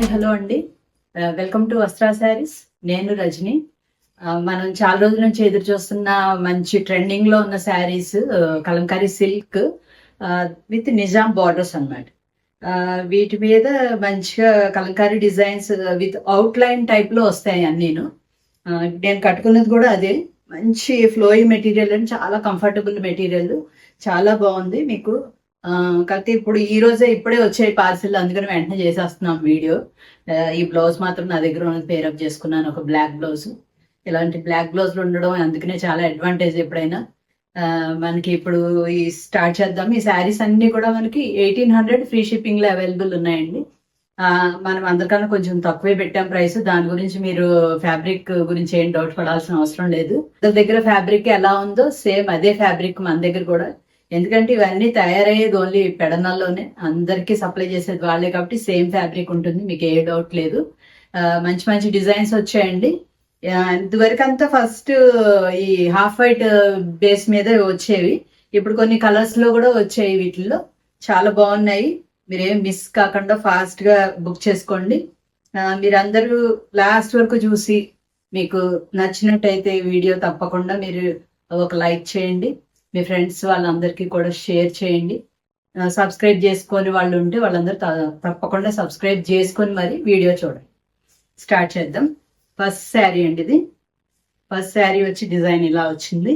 Hi hello అండి. Welcome to Vastra sarees. నేను రజని. మనం చాలా రోజుల నుంచి ఎదురు చూస్తున్న మంచి ట్రెండింగ్ లో ఉన్న saris Kalamkari silk with Nizam borders అన్నమాట. వీటి మీద మంచిగా Kalamkari designs with out line type లో వస్తాయి అన్నీను. నేను కట్టుకున్నది కూడా అదే. మంచి ఫ్లోయి మెటీరియల్ అండ్ చాలా కంఫర్టబుల్ మెటీరియల్, చాలా బాగుంది. మీకు కాకపోతే ఇప్పుడు ఈ రోజే ఇప్పుడే వచ్చాయి పార్సిల్, అందుకని వెంటనే చేసేస్తున్నాం వీడియో. ఈ బ్లౌజ్ మాత్రం నా దగ్గర ఉన్నది పేరప్ చేసుకున్నాను, ఒక బ్లాక్ బ్లౌజ్. ఇలాంటి బ్లాక్ బ్లౌజ్లు ఉండడం అందుకనే చాలా అడ్వాంటేజ్ ఎప్పుడైనా. మనకి ఇప్పుడు ఈ స్టార్ట్ చేద్దాం. ఈ శారీస్ అన్ని కూడా మనకి 1800 ఫ్రీ షిప్పింగ్ లో అవైలబుల్ ఉన్నాయండి. మనం అందరికన్నా కొంచెం తక్కువే పెట్టాం ప్రైస్. దాని గురించి మీరు ఫ్యాబ్రిక్ గురించి ఏం డౌట్ పడాల్సిన అవసరం లేదు. దగ్గర ఫ్యాబ్రిక్ ఎలా ఉందో సేమ్ అదే ఫ్యాబ్రిక్ మన దగ్గర కూడా. ఎందుకంటే ఇవన్నీ తయారయ్యేది ఓన్లీ పెడనల్లోనే, అందరికీ సప్లై చేసేది వాళ్ళే కాబట్టి సేమ్ ఫ్యాబ్రిక్ ఉంటుంది, మీకు ఏ డౌట్ లేదు. మంచి మంచి డిజైన్స్ వచ్చాయండి. ఇదివరకు అంతా ఫస్ట్ ఈ హాఫ్ వైట్ బేస్ మీద వచ్చేవి, ఇప్పుడు కొన్ని కలర్స్ లో కూడా వచ్చాయి. వీటిల్లో చాలా బాగున్నాయి. మీరేం మిస్ కాకుండా ఫాస్ట్ గా బుక్ చేసుకోండి. మీరందరూ లాస్ట్ వరకు చూసి మీకు నచ్చినట్టయితే వీడియో తప్పకుండా మీరు ఒక లైక్ చేయండి. మీ ఫ్రెండ్స్ వాళ్ళందరికీ కూడా షేర్ చేయండి. సబ్స్క్రైబ్ చేసుకొని వాళ్ళు ఉంటే వాళ్ళందరూ తప్పకుండా సబ్స్క్రైబ్ చేసుకొని మరి వీడియో చూడండి. స్టార్ట్ చేద్దాం. ఫస్ట్ శారీ అండి ఇది. ఫస్ట్ శారీ వచ్చి డిజైన్ ఇలా వచ్చింది.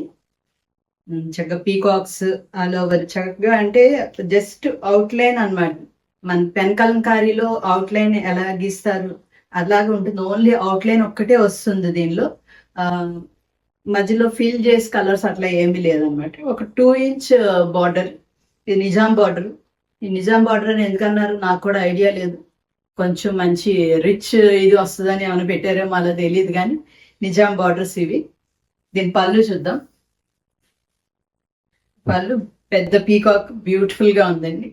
చక్కగా పీకాక్స్ ఆల్ ఓవర్, చక్కగా అంటే జస్ట్ అవుట్ లైన్ అనమాట. మన పెన్ కలంకారీలో అవుట్ లైన్ ఎలా గీస్తారు అలాగే ఉంటుంది. ఓన్లీ అవుట్ లైన్ ఒక్కటే వస్తుంది దీనిలో. మధ్యలో ఫిల్ చేసి కలర్స్ అట్లా ఏమీ లేదనమాట. ఒక 2 ఇంచ్ బార్డర్. ఇది నిజాం బార్డర్. ఈ నిజాం బార్డర్ అని ఎందుకన్నారు నాకు కూడా ఐడియా లేదు. కొంచెం మంచి రిచ్ ఇది వస్తుందని ఏమైనా పెట్టారేమో అలా తెలియదు, కానీ నిజాం బార్డర్స్ ఇవి. దీని పళ్ళు చూద్దాం. పళ్ళు పెద్ద పీకాక్, బ్యూటిఫుల్ గా ఉందండి.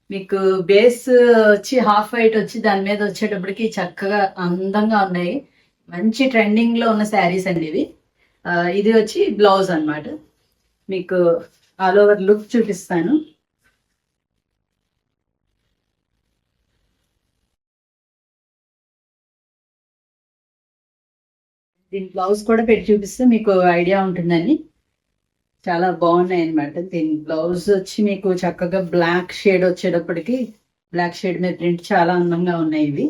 మీకు బేస్ వచ్చి హాఫ్ వైట్ వచ్చి దాని మీద వచ్చేటప్పటికి చక్కగా అందంగా ఉన్నాయి. మంచి ట్రెండింగ్ లో ఉన్న శారీస్ అండి ఇవి. ఇది వచ్చి బ్లౌజ్ అన్నమాట. మీకు ఆల్ ఓవర్ లుక్ చూపిస్తాను. దీని బ్లౌజ్ కూడా పెట్టి చూపిస్తే మీకు ఐడియా ఉంటుందని. చాలా బాగున్నాయి అనమాట. దీని బ్లౌజ్ వచ్చి మీకు చక్కగా బ్లాక్ షేడ్ వచ్చేటప్పటికి, బ్లాక్ షేడ్ మీద ప్రింట్ చాలా అందంగా ఉన్నాయి ఇవి.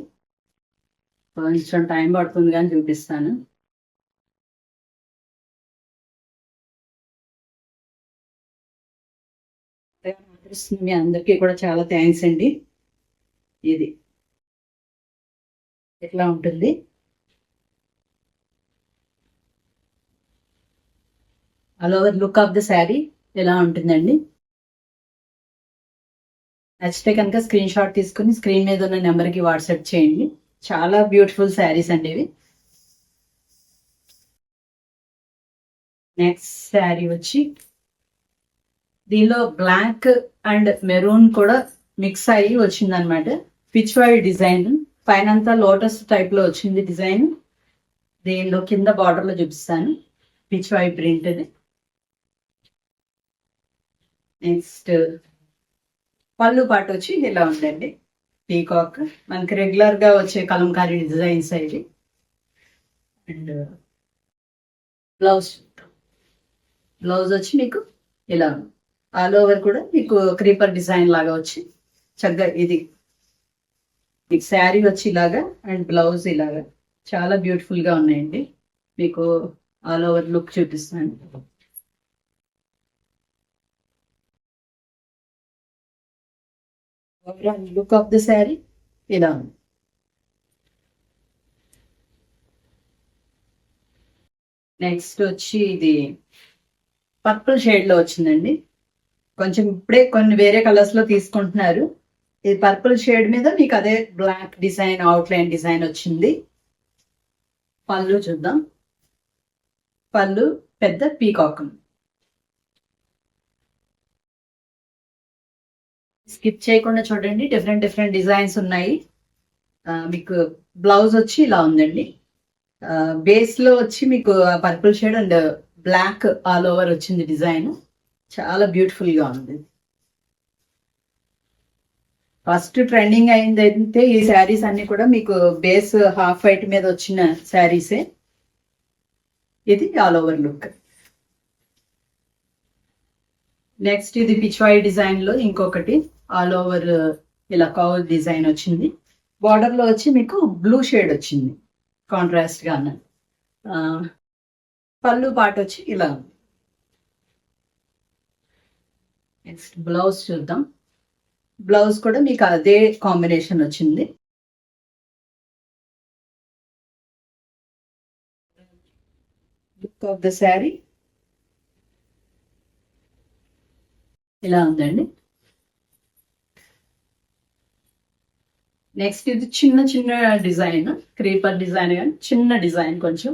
కొంచెం టైం పడుతుంది కానీ చూపిస్తాను. మీ అందరికీ కూడా చాలా థ్యాంక్స్ అండి. ఇది ఎట్లా ఉంటుంది, all over look of the sari ఎలా ఉంటుందండి. నచ్చితే కనుక స్క్రీన్ షాట్ తీసుకుని స్క్రీన్ మీద ఉన్న నెంబర్కి వాట్సాప్ చేయండి. చాలా బ్యూటిఫుల్ శారీస్ అండి ఇవి. నెక్స్ట్ శారీ వచ్చి దీనిలో బ్లాక్ అండ్ మెరూన్ కూడా మిక్స్ అయ్యి వచ్చింది అనమాట. పిచ్ వై డిజైన్, పైన అంతా లోటస్ టైప్ లో వచ్చింది డిజైన్. దీనిలో కింద బార్డర్ లో చూపిస్తాను, పిచ్ వై ప్రింట్ అది. నెక్స్ట్ పళ్ళు పాటు వచ్చి ఇలా ఉందండి. పీకాక్ మనకి రెగ్యులర్ గా వచ్చే కలంకారీ డిజైన్స్ అవి. అండ్ బ్లౌజ్ వచ్చి మీకు ఇలా ఉంది. ఆల్ ఓవర్ కూడా మీకు క్రీపర్ డిజైన్ లాగా వచ్చి చక్కగా ఇది మీకు శారీ వచ్చి ఇలాగా అండ్ బ్లౌజ్ ఇలాగా చాలా బ్యూటిఫుల్ గా ఉన్నాయండి. మీకు ఆల్ ఓవర్ లుక్ చూపిస్తాను. Overall look of the sari ఇలా ఉంది. నెక్స్ట్ వచ్చి ఇది పర్పుల్ షేడ్ లో వచ్చిందండి. కొంచెం ఇప్పుడే కొన్ని వేరే కలర్స్ లో తీసుకుంటున్నారు. ఇది పర్పుల్ షేడ్ మీద మీకు అదే block design, outline design వచ్చింది. పళ్ళు చూద్దాం. పళ్ళు పెద్ద పీకాక్. స్కిప్ చేయకుండా చూడండి, డిఫరెంట్ డిఫరెంట్ డిజైన్స్ ఉన్నాయి. మీకు బ్లౌజ్ వచ్చి ఇలా ఉందండి. బేస్ లో వచ్చి మీకు purple shade and black all over వచ్చింది డిజైన్. చాలా బ్యూటిఫుల్ గా ఉంది. ఫస్ట్ ట్రెండింగ్ అయింది అయితే ఈ శారీస్ అన్ని కూడా మీకు బేస్ హాఫ్ వైట్ మీద వచ్చిన శారీసే. ఇది ఆల్ ఓవర్ లుక్. నెక్స్ట్ ఇది పిచ్వాయి డిజైన్ లో ఇంకొకటి ఆల్ ఓవర్ ఇలా కవర్ డిజైన్ వచ్చింది. బార్డర్ లో వచ్చి మీకు బ్లూ షేడ్ వచ్చింది కాంట్రాస్ట్ గా. పళ్ళు పాట వచ్చి ఇలా ఉంది. నెక్స్ట్ బ్లౌజ్ చూద్దాం. బ్లౌజ్ కూడా మీకు అదే కాంబినేషన్ వచ్చింది. లుక్ ఆఫ్ ద శారీ ఇలా ఉందండి. నెక్స్ట్ ఇది చిన్న చిన్న డిజైన్, క్రీపర్ డిజైన్ కానీ చిన్న డిజైన్ కొంచెం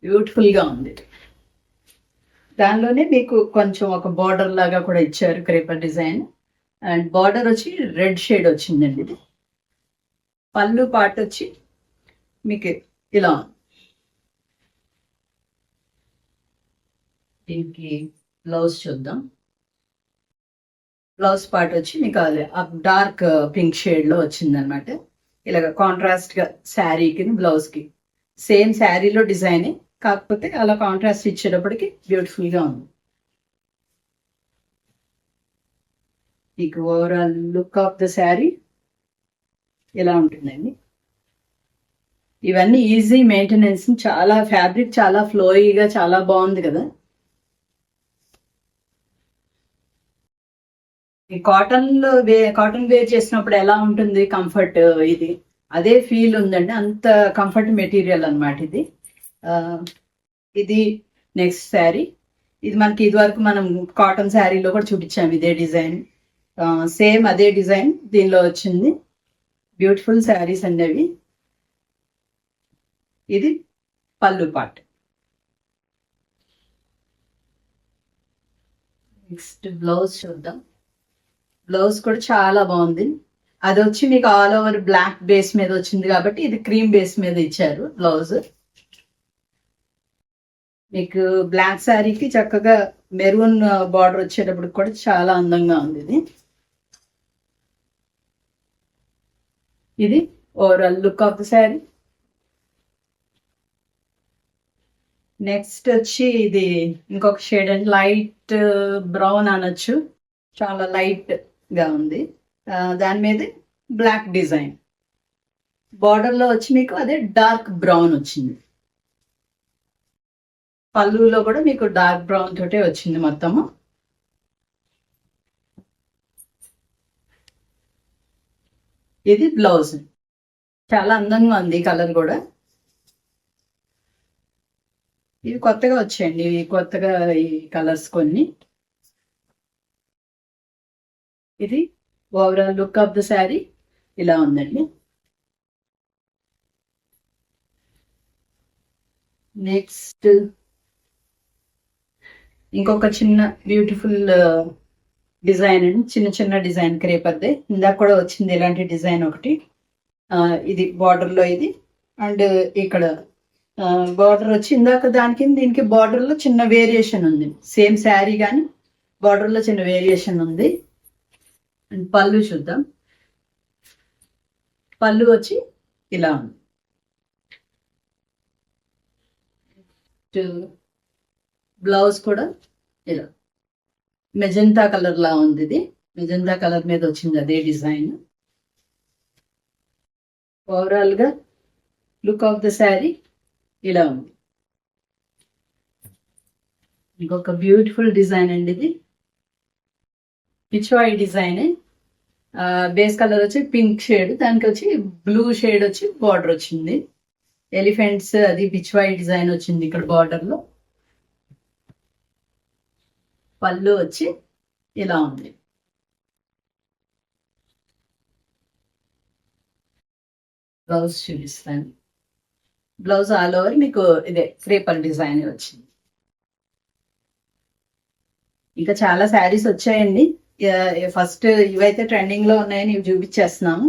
బ్యూటిఫుల్ గా ఉంది. దానిలోనే మీకు కొంచెం ఒక బార్డర్ లాగా కూడా ఇచ్చారు క్రీపర్ డిజైన్. అండ్ బార్డర్ వచ్చి రెడ్ షేడ్ వచ్చిందండి. ఇది పళ్ళు పాట వచ్చి మీకు ఇలా ఉంది. దీనికి బ్లౌజ్ చూద్దాం. బ్లౌజ్ పార్ట్ వచ్చి మీకు అది డార్క్ పింక్ షేడ్ లో వచ్చింది అనమాట. ఇలాగ కాంట్రాస్ట్ గా శారీకి బ్లౌజ్ కి సేమ్ శారీలో డిజైన్, కాకపోతే అలా కాంట్రాస్ట్ ఇచ్చేటప్పటికి బ్యూటిఫుల్ గా ఉంది. మీకు overall look of the sari ఇలా ఉంటుందండి. ఇవన్నీ ఈజీ మెయింటెనెన్స్, చాలా ఫ్యాబ్రిక్ చాలా ఫ్లోయిగా చాలా బాగుంది కదా. ఈ కాటన్ వేర్ చేసినప్పుడు ఎలా ఉంటుంది కంఫర్ట్, ఇది అదే ఫీల్ ఉందండి. అంత కంఫర్ట్ మెటీరియల్ అనమాట ఇది. ఇది నెక్స్ట్ శారీ. ఇది మనకి ఇది వరకు మనం కాటన్ శారీలో కూడా చూపించాము ఇదే డిజైన్. సేమ్ అదే డిజైన్ దీనిలో వచ్చింది. బ్యూటిఫుల్ శారీస్ అండి అవి. ఇది పళ్ళు పార్ట్. నెక్స్ట్ బ్లౌజ్ చూద్దాం. బ్లౌజ్ కూడా చాలా బాగుంది. అది వచ్చి మీకు ఆల్ ఓవర్ బ్లాక్ బేస్ మీద వచ్చింది కాబట్టి ఇది క్రీమ్ బేస్ మీద ఇచ్చారు బ్లౌజ్. మీకు బ్లాక్ శారీకి చక్కగా మెరూన్ బార్డర్ వచ్చేటప్పుడు కూడా చాలా అందంగా ఉంది ఇది. ఇది overall look of the sari. Next వచ్చి ఇది ఇంకొక షేడ్ అండి, లైట్ బ్రౌన్ అనొచ్చు, చాలా లైట్ గా ఉంది. దాని మీద బ్లాక్ డిజైన్, బార్డర్ లో వచ్చి మీకు అదే డార్క్ బ్రౌన్ వచ్చింది. పళ్ళులో కూడా మీకు డార్క్ బ్రౌన్ తోటే వచ్చింది మొత్తము. ఇది బ్లౌజ్, చాలా అందంగా ఉంది కలర్ కూడా. ఇవి కొత్తగా వచ్చాయండి, ఇవి కొత్తగా ఈ కలర్స్ కొన్ని. ఇది overall look of the sari ఇలా ఉందండి. నెక్స్ట్ ఇంకొక చిన్న బ్యూటిఫుల్ డిజైన్ అండి, చిన్న చిన్న డిజైన్ క్రేపర్దే. ఇందాక కూడా వచ్చింది ఇలాంటి డిజైన్ ఒకటి. ఇది బార్డర్ లో ఇది. అండ్ ఇక్కడ బార్డర్ వచ్చి ఇందాక దానికి దీనికి బార్డర్ లో చిన్న వేరియేషన్ ఉంది. సేమ్ శారీ కానీ బార్డర్ లో చిన్న వేరియేషన్ ఉంది. అండ్ పళ్ళు చూద్దాం. పళ్ళు వచ్చి ఇలా ఉంది. బ్లౌజ్ కూడా ఇలా మెజెంటా కలర్ లా ఉంది. ఇది మెజెంటా కలర్ మీద వచ్చింది అదే డిజైన్. ఓవరాల్ గా లుక్ ఆఫ్ ద శారీ ఇలా ఉంది. ఇంకొక బ్యూటిఫుల్ డిజైన్ అండి ఇది, పిచ్వాయి డిజైన్. బేస్ కలర్ వచ్చి పింక్ షేడ్, దానికి వచ్చి బ్లూ షేడ్ వచ్చి బార్డర్ వచ్చింది. ఎలిఫెంట్స్ అది పిచ్వాయి డిజైన్ వచ్చింది ఇక్కడ బార్డర్ లో. పళ్ళు వచ్చి ఇలా ఉంది. బ్లౌజ్ చూపిస్తాను. బ్లౌజ్ ఆల్ ఓవర్ మీకు ఇదే క్రేపర్ డిజైన్ వచ్చింది. ఇంకా చాలా శారీస్ వచ్చాయండి. ఫస్ట్ ఇవైతే ట్రెండింగ్ లో ఉన్నాయని ఇవి చూపించేస్తున్నాము.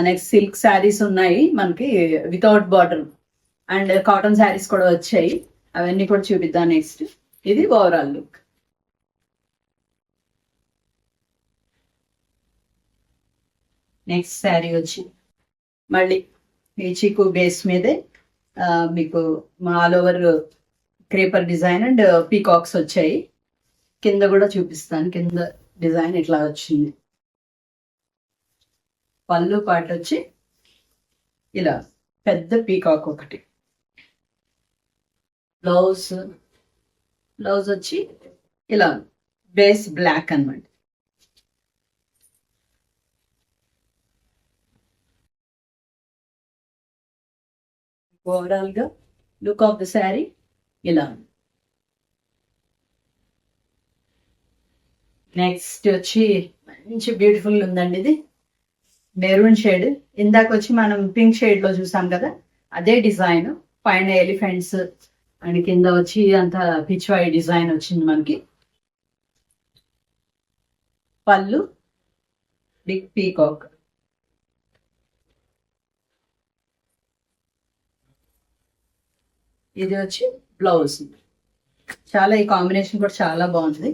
నెక్స్ట్ సిల్క్ శారీస్ ఉన్నాయి మనకి without border, and cotton saris కూడా వచ్చాయి. అవన్నీ కూడా చూపిద్దాం నెక్స్ట్. ఇది ఓవరాల్ లుక్. నెక్స్ట్ శారీ వచ్చి మళ్ళీ ఈ చీకు బేస్ మీదే మీకు all over creeper design and peacocks వచ్చాయి. కింద కూడా చూపిస్తాను. కింద డిజైన్ ఇట్లా వచ్చింది. పళ్ళు పాట వచ్చి ఇలా పెద్ద పీకాక్ ఒకటి. బ్లౌజ్ వచ్చి ఇలా బేస్ బ్లాక్ అన్నమాట. ఓవరాల్ గా లుక్ ఆఫ్ ద శారీ ఇలా. నెక్స్ట్ వచ్చి మంచి బ్యూటిఫుల్ ఉందండి. ఇది మెరూన్ షేడ్. ఇందాక వచ్చి మనం పింక్ షేడ్ లో చూసాం కదా, అదే డిజైన్. పైన ఎలిఫెంట్స్ అండ్ కింద వచ్చి అంత పిచ్వాయి డిజైన్ వచ్చింది మనకి. పళ్ళు బిగ్ పీకాక్. ఇది వచ్చి బ్లౌజ్. చాలా ఈ కాంబినేషన్ కూడా చాలా బాగుంది.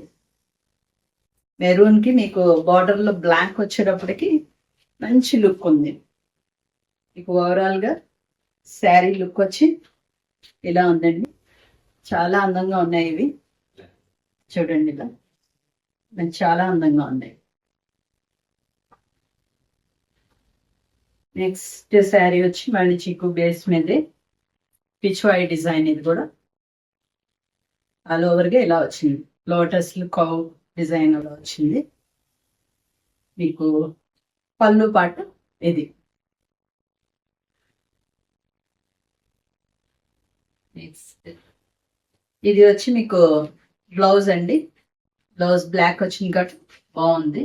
మెరూన్ కి మీకు బార్డర్ లో బ్లాక్ వచ్చేటప్పటికి మంచి లుక్ ఉంది. మీకు ఓవరాల్ గా శారీ లుక్ వచ్చి ఇలా ఉందండి. చాలా అందంగా ఉన్నాయి ఇవి. చూడండి ఇలా చాలా అందంగా ఉన్నాయి. నెక్స్ట్ శారీ వచ్చి మళ్ళీ చీకు బేస్ మీదే పిచ్వాయి డిజైన్. ఇది కూడా ఆల్ ఓవర్ గా ఇలా వచ్చింది. లోటస్ కౌ డిజైన్ అలా వచ్చింది. మీకు పళ్ళు పాటు ఇది. నెక్స్ట్ ఇది వచ్చి మీకు బ్లౌజ్ అండి. బ్లౌజ్ బ్లాక్ వచ్చింది కాబట్టి బాగుంది.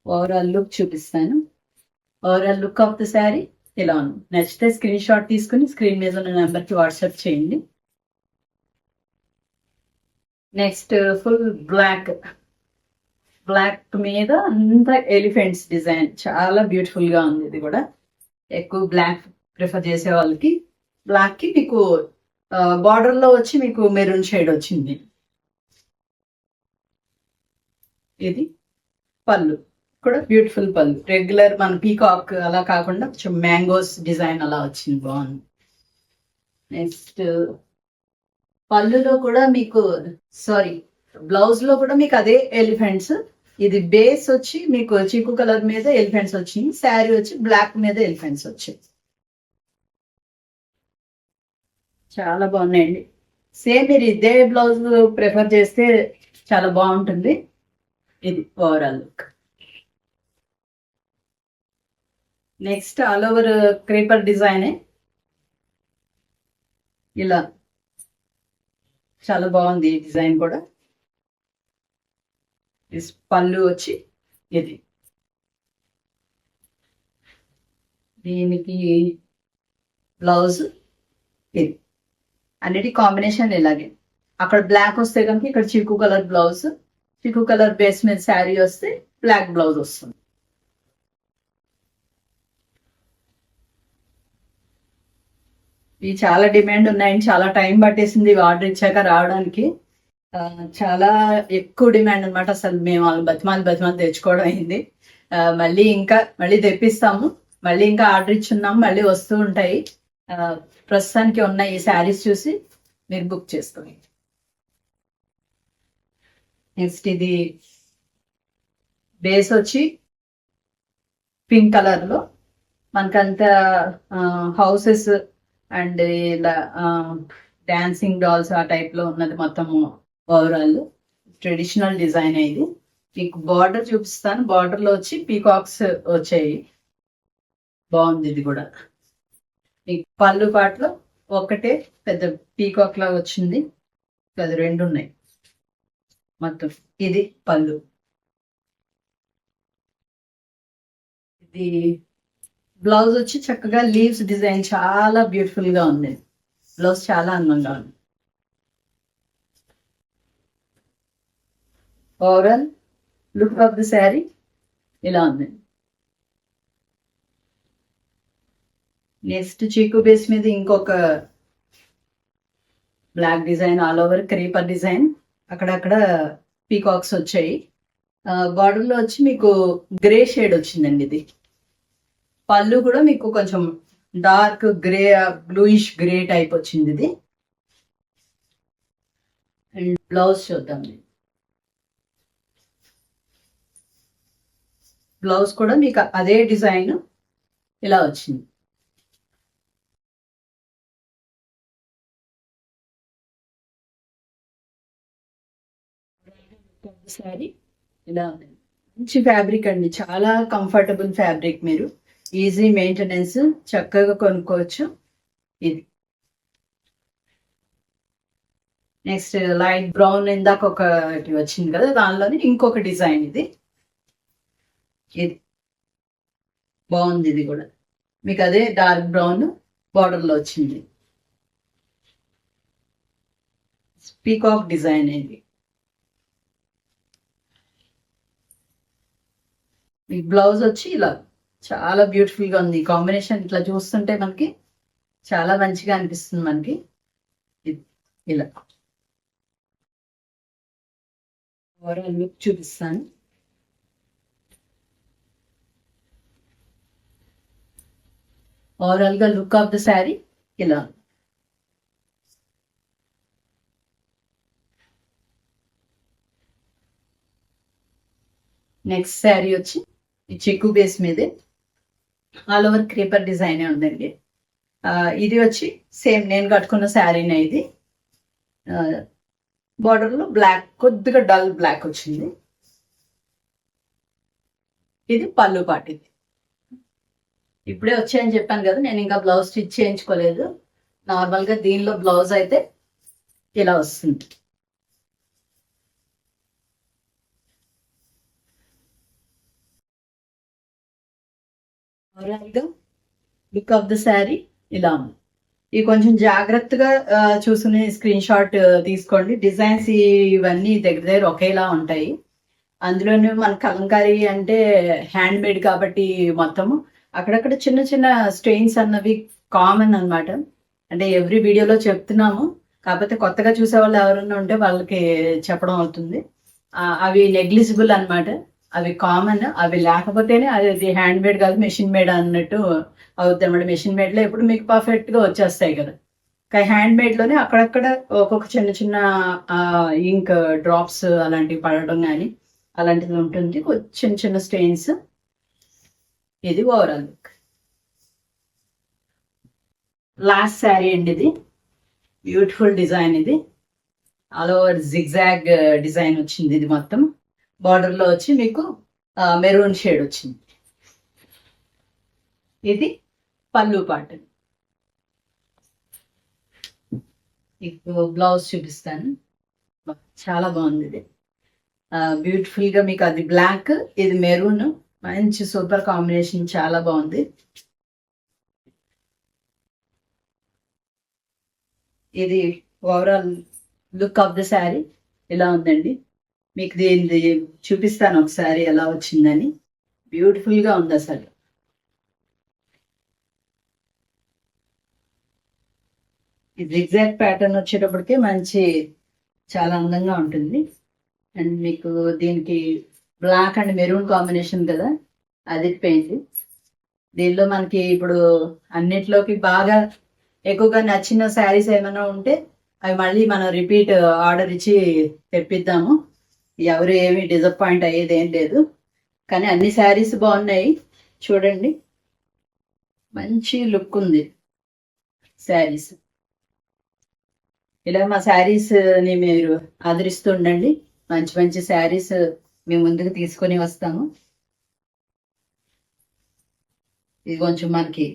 ఓవరాల్ లుక్ చూపిస్తాను. Overall look of the sari ఇలా ఉంది. నచ్చితే స్క్రీన్ షాట్ తీసుకుని స్క్రీన్ మీద ఉన్న నెంబర్కి వాట్సాప్ చేయండి. నెక్స్ట్ ఫుల్ బ్లాక్ మీద అంతా ఎలిఫెంట్స్ డిజైన్. చాలా బ్యూటిఫుల్ గా ఉంది. ఇది కూడా ఎక్కువ బ్లాక్ ప్రిఫర్ చేసే వాళ్ళకి బ్లాక్ కి మీకు బార్డర్ లో వచ్చి మీకు మెరూన్ షేడ్ వచ్చింది. ఇది పళ్ళు కూడా బ్యూటిఫుల్ పళ్ళు. రెగ్యులర్ మన పీకాక్ అలా కాకుండా కొంచెం మ్యాంగోస్ డిజైన్ అలా వచ్చింది. బాగుంది. నెక్స్ట్ పళ్ళులో కూడా మీకు బ్లౌజ్ లో కూడా మీకు అదే ఎలిఫెంట్స్. ఇది బేస్ వచ్చి మీకు చీకు కలర్ మీద ఎలిఫెంట్స్ వచ్చింది. శారీ వచ్చి బ్లాక్ మీద ఎలిఫెంట్స్ వచ్చాయి. చాలా బాగున్నాయండి. సేమ్ మీరు ఇదే బ్లౌజ్ ప్రిఫర్ చేస్తే చాలా బాగుంటుంది. ఇది overall look. Next all over creeper design ఇలా చాలా బాగుంది. ఈ డిజైన్ కూడా. పళ్ళు వచ్చి ఇది. దీనికి బ్లౌజ్ ఇది. అన్నిటి కాంబినేషన్ ఇలాగే. అక్కడ బ్లాక్ వస్తే కనుక ఇక్కడ చీకు కలర్ బ్లౌజ్, చీకు కలర్ బేస్ మీద శారీ వస్తే బ్లాక్ బ్లౌజ్ వస్తుంది. ఇవి చాలా డిమాండ్ ఉన్నాయండి. చాలా టైం పట్టేసింది ఆర్డర్ ఇచ్చాక రావడానికి. చాలా ఎక్కువ డిమాండ్ అనమాట. అసలు మేము బతిమాలి తెచ్చుకోవడం అయింది. మళ్ళీ తెప్పిస్తాము. మళ్ళీ ఇంకా ఆర్డర్ ఇచ్చున్నాము. మళ్ళీ వస్తూ ఉంటాయి. ప్రస్తుతానికి ఉన్న ఈ శారీస్ చూసి మీరు బుక్ చేసుకోండి. నెక్స్ట్ ఇది బేస్ వచ్చి పింక్ కలర్ లో మనకంత హౌసెస్ అండ్ ఇలా డాన్సింగ్ డాల్స్ ఆ టైప్ లో ఉన్నది మొత్తము. ఓవరాల్ ట్రెడిషనల్ డిజైన్ ఇది. మీకు బార్డర్ చూపిస్తాను. బార్డర్ లో వచ్చి పీకాక్స్ వచ్చాయి. బాగుంది. ఇది కూడా మీకు పళ్ళు పాటలో ఒకటే పెద్ద పీకాక్ లాగా వచ్చింది. అది రెండు ఉన్నాయి మొత్తం. ఇది పళ్ళు. ఇది బ్లౌజ్ వచ్చి చక్కగా లీవ్స్ డిజైన్ చాలా బ్యూటిఫుల్ గా ఉంది. బ్లౌజ్ చాలా అందంగా ఉంది. Overall look of the sari ఇలా ఉంది. నెక్స్ట్ చీకు బేస్ మీద ఇంకొక block design all over creeper design. అక్కడక్కడ పీకాక్స్ వచ్చాయి. బార్డర్ లో వచ్చి మీకు గ్రే షేడ్ వచ్చిందండి. ఇది పళ్ళు కూడా మీకు కొంచెం dark grey, bluish grey type వచ్చింది ఇది. అండ్ బ్లౌజ్ చూద్దాం. బ్లౌజ్ కూడా మీకు అదే డిజైన్ ఇలా వచ్చింది. శారీ ఇలా ఉంది. మంచి ఫ్యాబ్రిక్ అండి, చాలా కంఫర్టబుల్ ఫ్యాబ్రిక్. మీరు ఈజీ మెయింటెనెన్స్, చక్కగా కొనుక్కోవచ్చు. ఇది నెక్స్ట్ లైట్ బ్రౌన్, ఇందాక ఒకటి వచ్చింది కదా, దానిలోనే ఇంకొక డిజైన్. ఇది ఇది బాగుంది. ఇది కూడా మీకు అదే డార్క్ బ్రౌన్ బార్డర్ లో వచ్చింది. పీకాక్ డిజైన్ ఇది. ఈ బ్లౌజ్ వచ్చి ఇలా చాలా బ్యూటిఫుల్ గా ఉంది. కాంబినేషన్ ఇట్లా చూస్తుంటే మనకి చాలా మంచిగా అనిపిస్తుంది. మనకి ఇలా ఓవరాల్ లుక్ చూపిస్తాను. ఓవరాల్ గా లుక్ ఆఫ్ ద శారీ ఇలా. నెక్స్ట్ శారీ వచ్చి ఈ చెక్కు బేస్ మీదే ఆల్ ఓవర్ క్రీపర్ డిజైన్ ఉందండి. ఇది వచ్చి సేమ్ నేను కట్టుకున్న శారీనే. ఇది బార్డర్లో బ్లాక్, కొద్దిగా డల్ బ్లాక్ వచ్చింది. ఇది పళ్ళు పాటు. ఇది ఇప్పుడే వచ్చాయని చెప్పాను కదా, నేను ఇంకా బ్లౌజ్ స్టిచ్ చేయించుకోలేదు. నార్మల్గా దీనిలో బ్లౌజ్ అయితే ఇలా వస్తుంది. లుక్ ఆఫ్ ద శారీ ఇలా ఉంది. ఇది కొంచెం జాగ్రత్తగా చూసుకుని స్క్రీన్ షాట్ తీసుకోండి. డిజైన్స్ ఇవన్నీ దగ్గర దగ్గర ఒకేలా ఉంటాయి. అందులోనే మన కలంకారీ అంటే హ్యాండ్ మేడ్ కాబట్టి మొత్తము అక్కడక్కడ చిన్న చిన్న స్టెయిన్స్ అన్నవి కామన్ అన్నమాట. అంటే ఎవ్రీ వీడియోలో చెప్తున్నాము, కాకపోతే కొత్తగా చూసే వాళ్ళు ఎవరైనా ఉంటే వాళ్ళకి చెప్పడం అవుతుంది. అవి నెగ్లిజిబుల్ అన్నమాట, అవి కామన్. అవి లేకపోతేనే అది హ్యాండ్ మేడ్ కాదు, మెషిన్ మేడ్ అన్నట్టు అవుతుంది అనమాట. మెషిన్ మేడ్ లో ఎప్పుడు మీకు పర్ఫెక్ట్ గా వచ్చేస్తాయి కదా, కానీ హ్యాండ్ మేడ్ లోనే అక్కడక్కడ ఒక్కొక్క చిన్న చిన్న ఇంక్ డ్రాప్స్ అలాంటివి పడడం కానీ అలాంటిది ఉంటుంది, చిన్న చిన్న స్టెయిన్స్. ఇది ఓవరాల్ లుక్. లాస్ట్ శారీ అండి. ఇది బ్యూటిఫుల్ డిజైన్. ఇది ఆల్ ఓవర్ జిగ్జాగ్ డిజైన్ వచ్చింది. ఇది మొత్తం బార్డర్ లో వచ్చి మీకు మెరూన్ షేడ్ వచ్చింది. ఇది పళ్ళు పాటు. ఇప్పుడు బ్లౌజ్ చూపిస్తాను. చాలా బాగుంది. ఇది బ్యూటిఫుల్ గా మీకు అది బ్లాక్, ఇది మెరూన్, మంచి సూపర్ కాంబినేషన్, చాలా బాగుంది. ఇది overall look of the sari ఇలా ఉందండి. మీకు దీన్ని చూపిస్తాను ఒకసారి ఎలా వచ్చిందని. బ్యూటిఫుల్ గా ఉంది అసలు. ఈ జిగ్జాగ్ ప్యాటర్న్ వచ్చేటప్పటికే మంచి చాలా అందంగా ఉంటుంది. అండ్ మీకు దీనికి బ్లాక్ అండ్ మెరూన్ కాంబినేషన్ కదా, అది పెయింట్. దీనిలో మనకి ఇప్పుడు అన్నిట్లోకి బాగా ఎక్కువగా నచ్చిన శారీస్ ఏమైనా ఉంటే అవి మళ్ళీ మనం రిపీట్ ఆర్డర్ ఇచ్చి తెప్పిద్దాము. ఎవరు ఏమి డిసప్పాయింట్ అయ్యేది ఏం లేదు. కానీ అన్ని శారీస్ బాగున్నాయి చూడండి, మంచి లుక్ ఉంది శారీస్. ఇలా మా శారీస్ని మీరు ఆదరిస్తూ ఉండండి. మంచి మంచి శారీస్ మేము ముందుకు తీసుకొని వస్తాము. ఇది కొంచెం మనకి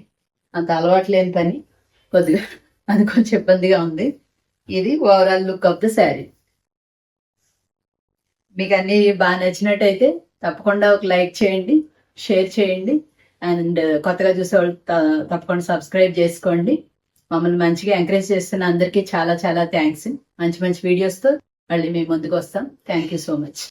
అంత అలవాటు లేని పని, కొద్దిగా అది కొంచెం ఇబ్బందిగా ఉంది. ఇది overall look of the sari. మీకు అన్ని బాగా నచ్చినట్టయితే తప్పకుండా ఒక లైక్ చేయండి, షేర్ చేయండి. అండ్ కొత్తగా చూసే వాళ్ళు తప్పకుండా సబ్స్క్రైబ్ చేసుకోండి. మమ్మల్ని మంచిగా ఎంకరేజ్ చేస్తున్న అందరికీ చాలా చాలా థ్యాంక్స్. మంచి మంచి వీడియోస్తో మళ్ళీ మేము ముందుకు వస్తాం. Thank you so much.